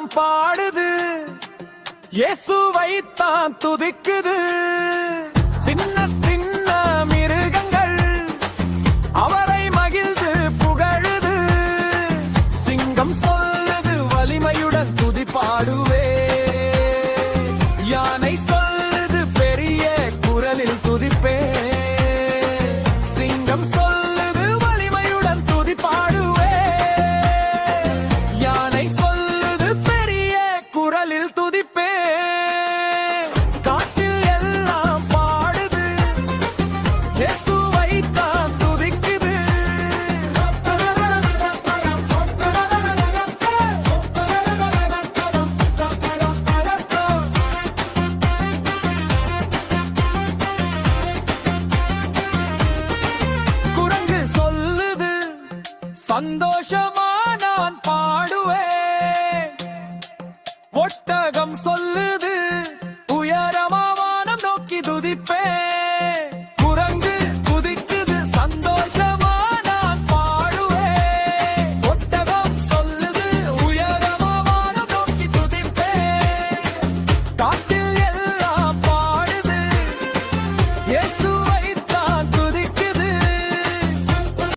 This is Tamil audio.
எல்லாம் பாடுது, இயேசுவைத்தான் துதிக்குது. சின்ன சின்ன மிருகங்கள் அவரை மகிழ்ந்து புகழுது. சிங்கம் சொல்லுது வலிமையுடன் துதி பாடுவே. யானை சொல்லுது பெரிய குரலில் துதிப்பே. சிங்கம் சொல்லுது வலிமையுடன் துதி பாடுவே. யானை சொல்லுது பெரிய குரலில் துதிப்பே. காட்டில் எல்லாம் பாடுது, இயேசுவைத்தான் துதிக்குது. குரங்கு சொல்லுது சந்தோஷமா நான் பாடுவேன். ஒட்டகம் சொல்லுது உயரமா வானம் நோக்கி துதிப்பேன்.